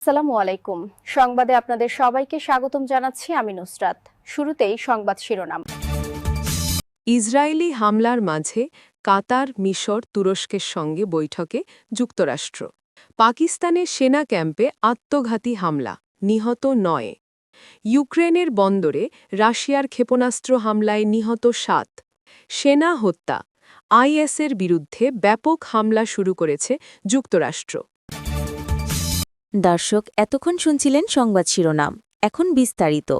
আসসালামু আলাইকুম। সংবাদে আপনাদের সবাইকে স্বাগতম জানাচ্ছি আমি নুসরাত। শুরুতেই সংবাদ শিরোনাম। ইসরায়েলি হামলার মাঝে কাতার, মিশর, তুরস্কের সঙ্গে বৈঠকে যুক্তরাষ্ট্র। পাকিস্তানের সেনা ক্যাম্পে আত্মঘাতী হামলা, নিহত ৯। ইউক্রেনের বন্দরে রাশিয়ার ক্ষেপণাস্ত্র হামলায় নিহত ৭। সেনা হত্যা, আইএসের বিরুদ্ধে ব্যাপক হামলা শুরু করেছে যুক্তরাষ্ট্র। দর্শক, এতক্ষণ শুনছিলেন সংবাদ শিরোনাম। এখন বিস্তারিত।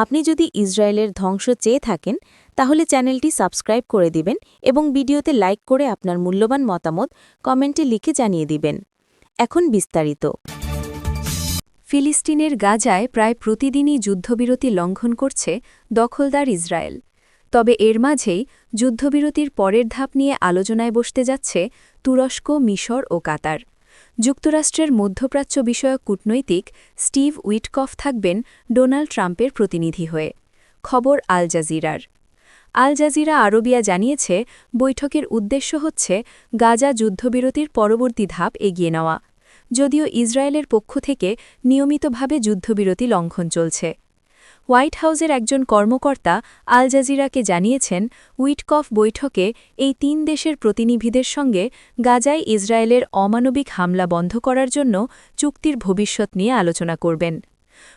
আপনি যদি ইসরায়েলের ধ্বংস চেয়ে থাকেন তাহলে চ্যানেলটি সাবস্ক্রাইব করে দিবেন এবং ভিডিওতে লাইক করে আপনার মূল্যবান মতামত কমেন্টে লিখে জানিয়ে দিবেন। এখন বিস্তারিত। ফিলিস্তিনের গাজায় প্রায় প্রতিদিনই যুদ্ধবিরতি লঙ্ঘন করছে দখলদার ইসরায়েল। তবে এর মাঝেই যুদ্ধবিরতির পরের ধাপ নিয়ে আলোচনায় বসতে যাচ্ছে তুরস্ক, মিশর ও কাতার। যুক্তরাষ্ট্রের মধ্যপ্রাচ্য বিষয়ক কূটনৈতিক স্টিভ উইটকফ থাকবেন ডোনাল্ড ট্রাম্পের প্রতিনিধি হয়ে। খবর আল জাজিরার। আল জাজিরা আরবিয়া জানিয়েছে, বৈঠকের উদ্দেশ্য হচ্ছে গাজা যুদ্ধবিরতির পরবর্তী ধাপ এগিয়ে নেওয়া, যদিও ইসরায়েলের পক্ষ থেকে নিয়মিতভাবে যুদ্ধবিরতি লঙ্ঘন চলছে। হোয়াইট হাউসের একজন কর্মকর্তা আল জাজিরাকে জানিয়েছেন, উইটকফ বৈঠকে এই ৩ দেশের প্রতিনিধিদের সঙ্গে গাজায় ইসরায়েলের অমানবিক হামলা বন্ধ করার জন্য চুক্তির ভবিষ্যৎ নিয়ে আলোচনা করবেন।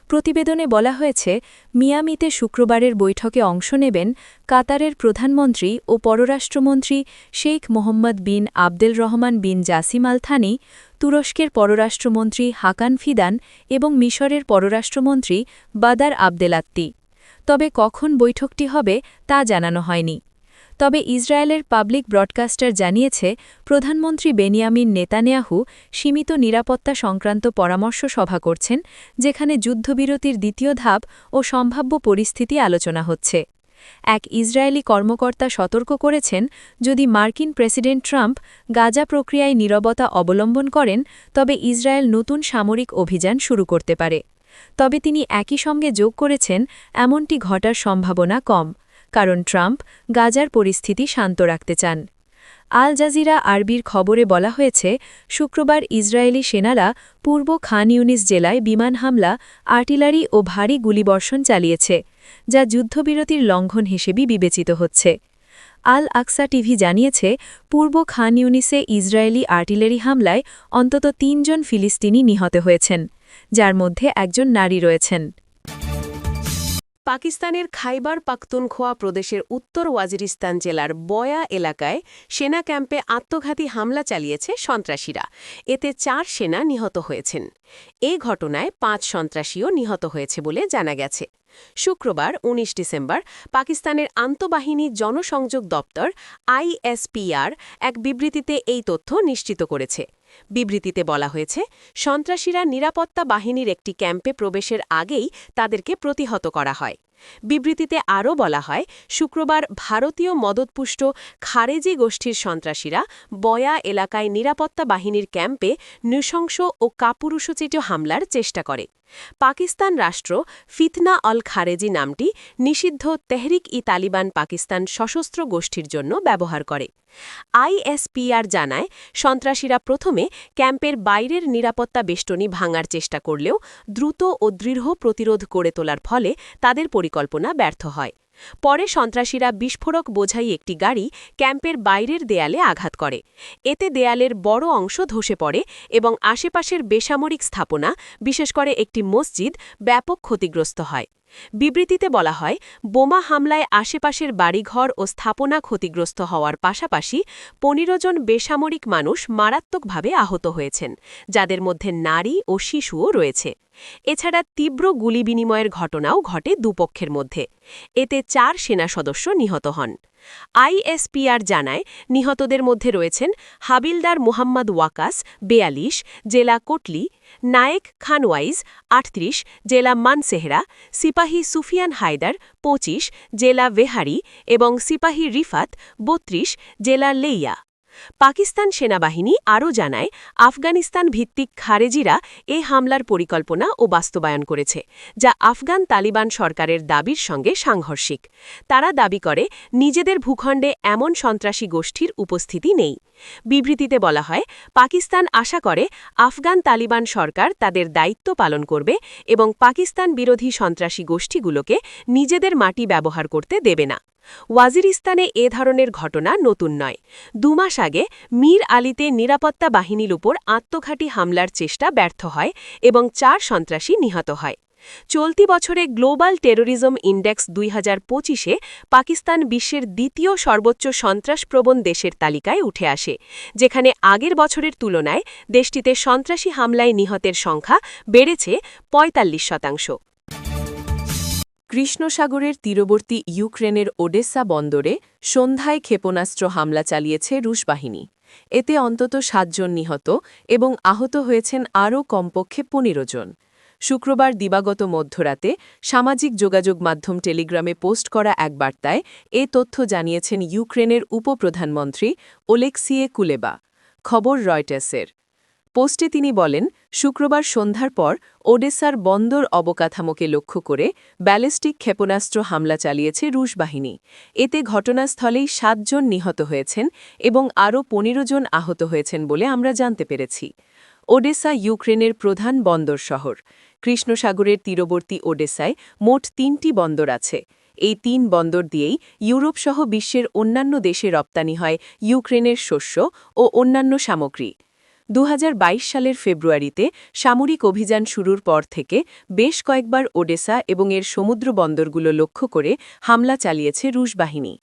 প্রতিবেদনে বলা হয়েছে, মিয়ামিতে শুক্রবারের বৈঠকে অংশ নেবেন কাতারের প্রধানমন্ত্রী ও পররাষ্ট্রমন্ত্রী শেখ মোহাম্মদ বিন আবদেল রহমান বিন জাসিম আল থানি, তুরস্কের পররাষ্ট্রমন্ত্রী হাকান ফিদান এবং মিশরের পররাষ্ট্রমন্ত্রী বাদার আবদেলাত্তি। তবে কখন বৈঠকটি হবে তা জানানো হয়নি। তবে ইসরায়েলের পাবলিক ব্রডকাস্টার জানিয়েছে, প্রধানমন্ত্রী বেনিয়ামিন নেতানিয়াহু সীমিত নিরাপত্তা সংক্রান্ত পরামর্শ সভা করছেন, যেখানে যুদ্ধবিরতির দ্বিতীয় ধাপ ও সম্ভাব্য পরিস্থিতি আলোচনা হচ্ছে। এক ইসরায়েলি কর্মকর্তা সতর্ক করেছেন, যদি মার্কিন প্রেসিডেন্ট ট্রাম্প গাজা প্রক্রিয়ায় নীরবতা অবলম্বন করেন তবে ইসরায়েল নতুন সামরিক অভিযান শুরু করতে পারে। তবে তিনি একই সঙ্গে যোগ করেছেন, এমনটি ঘটার সম্ভাবনা কম, কারণ ট্রাম্প গাজার পরিস্থিতি শান্ত রাখতে চান। আল জাজিরা আরবির খবরে বলা হয়েছে, শুক্রবার ইসরায়েলি সেনারা পূর্ব খান ইউনিস জেলায় বিমান হামলা, আর্টিলারি ও ভারী গুলিবর্ষণ চালিয়েছে, যা যুদ্ধবিরতির লঙ্ঘন হিসেবে বিবেচিত হচ্ছে। আল আকসা টিভি জানিয়েছে, পূর্ব খান ইউনিসে ইসরায়েলি আর্টিলারি হামলায় অন্তত ৩ জন ফিলিস্তিনি নিহত হয়েছেন, যার মধ্যে একজন নারী রয়েছেন। পাকিস্তানের খাইবার পাখতুনখোয়া প্রদেশের উত্তর ওয়াজিরিস্তান জেলার বয়া এলাকায় সেনা ক্যাম্পে আত্মঘাতী হামলা চালিয়েছে সন্ত্রাসীরা। এতে ৪ সেনা নিহত হয়েছেন। এ ঘটনায় ৫ সন্ত্রাসীও নিহত হয়েছে বলে জানা গেছে। শুক্রবার ১৯ ডিসেম্বর পাকিস্তানের আন্তঃবাহিনী জনসংযোগ দপ্তর আইএসপিআর এক বিবৃতিতে এই তথ্য নিশ্চিত করেছে। বিবৃতিতে বলা হয়েছে, সন্ত্রাসীরা নিরাপত্তা বাহিনীর একটি ক্যাম্পে প্রবেশের আগেই তাদেরকে প্রতিহত করা হয়। বিবৃতিতে আরও বলা হয়, শুক্রবার ভারতীয় মদতপুষ্ট খারেজি গোষ্ঠীর সন্ত্রাসীরা বয়া এলাকায় নিরাপত্তা বাহিনীর ক্যাম্পে নৃশংস ও কাপুরুষোচিত হামলার চেষ্টা করে। পাকিস্তান রাষ্ট্র ফিতনা অল খারেজি নামটি নিষিদ্ধ তেহরিক-ই-তালিবান পাকিস্তান সশস্ত্র গোষ্ঠীর জন্য ব্যবহার করে। আইএসপিআর জানায়, সন্ত্রাসীরা প্রথমে ক্যাম্পের বাইরের নিরাপত্তা বেষ্টনী ভাঙার চেষ্টা করলেও দ্রুত ও দৃঢ় প্রতিরোধ গড়ে তোলার ফলে তাদের পরিকল্পনা ব্যর্থ হয়। পরে সন্ত্রাসীরা বিস্ফোরক বোঝাই একটি গাড়ি ক্যাম্পের বাইরের দেয়ালে আঘাত করে। এতে দেয়ালের বড় অংশ ধসে পড়ে এবং আশেপাশের বেসামরিক স্থাপনা, বিশেষ করে একটি মসজিদ, ব্যাপক ক্ষতিগ্রস্ত হয়। বিবৃতিতে বলা হয়, বোমা হামলায় আশেপাশের বাড়িঘর ও স্থাপনা ক্ষতিগ্রস্ত হওয়ার পাশাপাশি ১৫ জন বেসামরিক মানুষ মারাত্মকভাবে আহত হয়েছেন, যাদের মধ্যে নারী ও শিশুও রয়েছে। এছাড়া তীব্র গুলি বিনিময়ের ঘটনাও ঘটে দুপক্ষের মধ্যে। এতে ৪ সেনা সদস্য নিহত হন। আইএসপিআর জানায়, নিহতদের মধ্যে রয়েছেন হাবিলদার মুহাম্মদ ওয়াকাস ৪২, জেলা কোটলি; নায়েক খানওয়াইজ ৩৮, জেলা মানসেহরা; সিপাহী সুফিয়ান হায়দার ২৫, জেলা ভেহারি এবং সিপাহী রিফাত ৩২, জেলা লেইয়া। পাকিস্তান সেনাবাহিনী আরও জানায় আফগানিস্তান ভিত্তিক খারেজিরা এই হামলার পরিকল্পনা ও বাস্তবায়ন করেছে, যা আফগান তালিবান সরকারের দাবির সঙ্গে সাংঘর্ষিক। তারা দাবি করে নিজেদের ভূখণ্ডে এমন সন্ত্রাসী গোষ্ঠীর উপস্থিতি নেই। বিবৃতিতে বলা হয়, পাকিস্তান আশা করে আফগান তালিবান সরকার তাদের দায়িত্ব পালন করবে এবং পাকিস্তান বিরোধী সন্ত্রাসী গোষ্ঠীগুলোকে নিজেদের মাটি ব্যবহার করতে দেবে না। ওয়াজিরিস্তানে এ ধরনের ঘটনা নতুন নয়। 2 মাস আগে মীর আলীতে নিরাপত্তা বাহিনীর উপর আত্মঘাতী হামলার চেষ্টা ব্যর্থ হয় এবং 4 সন্ত্রাসী নিহত হয়। চলতি বছরে গ্লোবাল টেরোরিজম ইন্ডেক্স 2025-এ পাকিস্তান বিশ্বের দ্বিতীয় সর্বোচ্চ সন্ত্রাসপ্রবণ দেশের তালিকায় উঠে আসে, যেখানে আগের বছরের তুলনায় দেশটিতে সন্ত্রাসী হামলায় নিহতের সংখ্যা বেড়েছে 45%। কৃষ্ণসাগরের তীরবর্তী ইউক্রেনের ওডেসা বন্দরে সন্ধ্যায় ক্ষেপণাস্ত্র হামলা চালিয়েছে রুশ বাহিনী। এতে অন্তত 7 জন নিহত এবং আহত হয়েছেন আরও কমপক্ষে 15 জন। শুক্রবার দিবাগত মধ্যরাতে সামাজিক যোগাযোগ মাধ্যম টেলিগ্রামে পোস্ট করা এক বার্তায় এ তথ্য জানিয়েছেন ইউক্রেনের উপপ্রধানমন্ত্রী ওলেক্সিয়ে কুলেবা। খবর রয়টার্সের। পোস্টে তিনি বলেন, শুক্রবার সন্ধ্যার পর ওডেসার বন্দর অবকাঠামোকে লক্ষ্য করে ব্যালিস্টিক ক্ষেপণাস্ত্র হামলা চালিয়েছে রুশ বাহিনী। এতে ঘটনাস্থলেই 7 জন নিহত হয়েছেন এবং আরও 15 জন আহত হয়েছেন বলে আমরা জানতে পেরেছি। ওডেসা ইউক্রেনের প্রধান বন্দর শহর। কৃষ্ণসাগরের তীরবর্তী ওডেসায় মোট 3টি বন্দর আছে। এই 3 বন্দর দিয়েই ইউরোপসহ বিশ্বের অন্যান্য দেশে রপ্তানি হয় ইউক্রেনের শস্য ও অন্যান্য সামগ্রী। 2022 সালের ফেব্রুয়ারিতে সামরিক অভিযান শুরুর পর থেকে বেশ কয়েকবার ওডেসা এবং এর সমুদ্র বন্দরগুলো লক্ষ্য করে হামলা চালিয়েছে রুশ বাহিনী।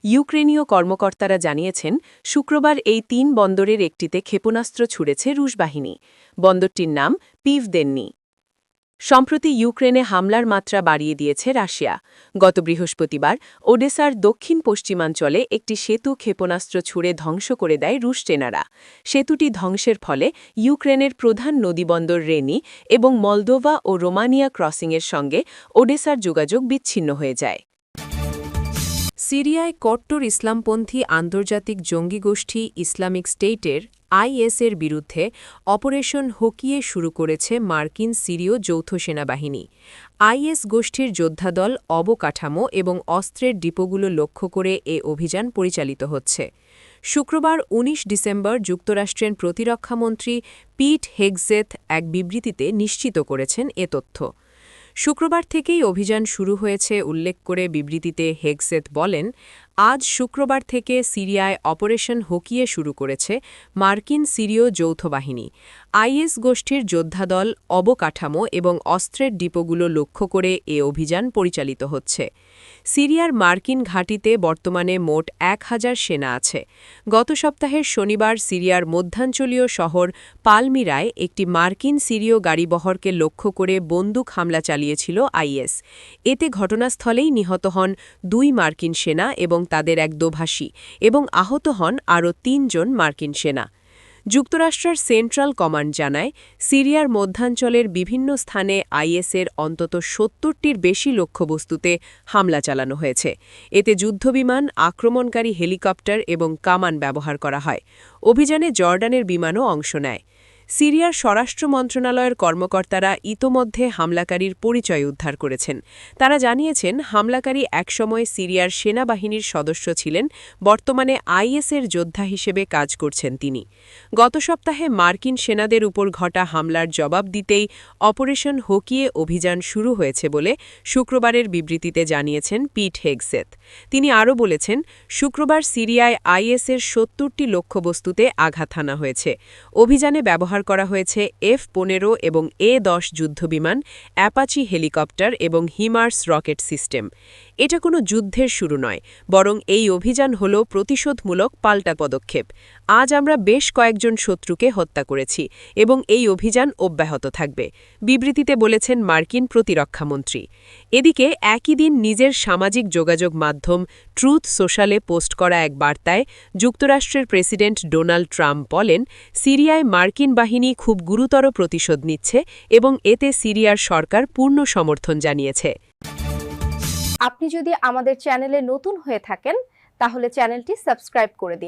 ইউক্রেনীয় কর্মকর্তারা জানিয়েছেন, শুক্রবার এই 3 বন্দরের একটিতে ক্ষেপণাস্ত্র ছুড়েছে রুশ বাহিনী। বন্দরটির নাম পিভদেন্নি। সম্প্রতি ইউক্রেনে হামলার মাত্রা বাড়িয়ে দিয়েছে রাশিয়া। গত বৃহস্পতিবার ওডেসার দক্ষিণ পশ্চিমাঞ্চলে একটি সেতু ক্ষেপণাস্ত্র ছুড়ে ধ্বংস করে দেয় রুশ সেনারা। সেতুটি ধ্বংসের ফলে ইউক্রেনের প্রধান নদীবন্দর রেনি এবং মলদোভা ও রোমানিয়া ক্রসিংয়ের সঙ্গে ওডেসার যোগাযোগ বিচ্ছিন্ন হয়ে যায়। সিরিয়ায় কট্টর ইসলামপন্থী আন্তর্জাতিক জঙ্গি গোষ্ঠী ইসলামিক স্টেটের আইএসের বিরুদ্ধে অপারেশন হোকিয়ে শুরু করেছে মার্কিন সিরীয় যৌথ সেনাবাহিনী। আইএস গোষ্ঠীর যোদ্ধাদল, অবকাঠামো এবং অস্ত্রের ডিপোগুলো লক্ষ্য করে এ অভিযান পরিচালিত হচ্ছে। শুক্রবার 19 ডিসেম্বর যুক্তরাষ্ট্রের প্রতিরক্ষামন্ত্রী পিট হেগসেথ এক বিবৃতিতে নিশ্চিত করেছেন এ তথ্য। শুক্রবার থেকেই অভিযান শুরু হয়েছে উল্লেখ করে বিবৃতিতে হেগসেথ বলেন, আজ শুক্রবার থেকে সিরিয়ায় অপারেশন হোকিয়ে শুরু করেছে মার্কিন সিরীয় যৌথ বাহিনী। আইএস গোষ্ঠীর যোদ্ধাদল, অবকাঠামো এবং অস্ত্রের ডিপোগুলো লক্ষ্য করে এ অভিযান পরিচালিত হচ্ছে। সিরিয়ার মার্কিন ঘাঁটিতে বর্তমানে মোট 1000 সেনা আছে। গত সপ্তাহের শনিবার সিরিয়ার মধ্যাঞ্চলীয় শহর পালমিরায় একটি মার্কিন সিরীয় গাড়িবহরকে লক্ষ্য করে বন্দুক হামলা চালিয়েছিল আইএস। এতে ঘটনাস্থলেই নিহত হন 2 মার্কিন সেনা এবং তাদের এক দোভাষী এবং আহত হন আরও 3 জন মার্কিন সেনা। যুক্তরাষ্ট্রের সেন্ট্রাল কমান্ড জানায়, সিরিয়ার মধ্যাঞ্চলের বিভিন্ন স্থানে আইএসের অন্তত 70টির বেশি লক্ষ্যবস্তুতে হামলা চালানো হয়েছে। এতে যুদ্ধবিমান, আক্রমণকারী হেলিকপ্টার এবং কামান ব্যবহার করা হয়। অভিযানে জর্ডানের বিমানও অংশ নেয়। সিরিয়ার স্বরাষ্ট্র মন্ত্রণালয়ের কর্মকর্তারা ইতোমধ্যে হামলাকারীর পরিচয় উদ্ধার করেছেন। তারা জানিয়েছেন, হামলাকারী একসময় সিরিয়ার সেনাবাহিনীর সদস্য ছিলেন, বর্তমানে আইএসের যোদ্ধা হিসেবে কাজ করছেন তিনি। গত সপ্তাহে মার্কিন সেনাদের উপর ঘটা হামলার জবাব দিতেই অপারেশন হোকিয়ে অভিযান শুরু হয়েছে বলে শুক্রবারের বিবৃতিতে জানিয়েছেন পিট হেগসেথ। তিনি আরও বলেছেন, শুক্রবার সিরিয়ায় আইএসের 70টি লক্ষ্যবস্তুতে আঘাত হানা হয়েছে। অভিযানে ব্যবহার করা হয়েছে F-15 এবং A-10 যুদ্ধবিমান, অ্যাপাচি হেলিকপ্টার এবং হিমার্স রকেট সিস্টেম। এটা কোনো যুদ্ধের শুরু নয়, বরং এই অভিযান হল প্রতিশোধমূলক পাল্টা পদক্ষেপ। আজ আমরা বেশ কয়েকজন শত্রুকে হত্যা করেছি এবং এই অভিযান অব্যাহত থাকবে, বিবৃতিতে বলেছেন মার্কিন প্রতিরক্ষামন্ত্রী। এদিকে একই দিন নিজের সামাজিক যোগাযোগ মাধ্যম ট্রুথ সোশ্যালে পোস্ট করা এক বার্তায় যুক্তরাষ্ট্রের প্রেসিডেন্ট ডোনাল্ড ট্রাম্প বলেন, সিরিয়ায় মার্কিন বাহিনী খুব গুরুতর প্রতিশোধ নিচ্ছে এবং এতে সিরিয়ার সরকার পূর্ণ সমর্থন জানিয়েছে। আপনি যদি আমাদের চ্যানেলে নতুন হয়ে থাকেন, তাহলে চ্যানেলটি সাবস্ক্রাইব করে দিন।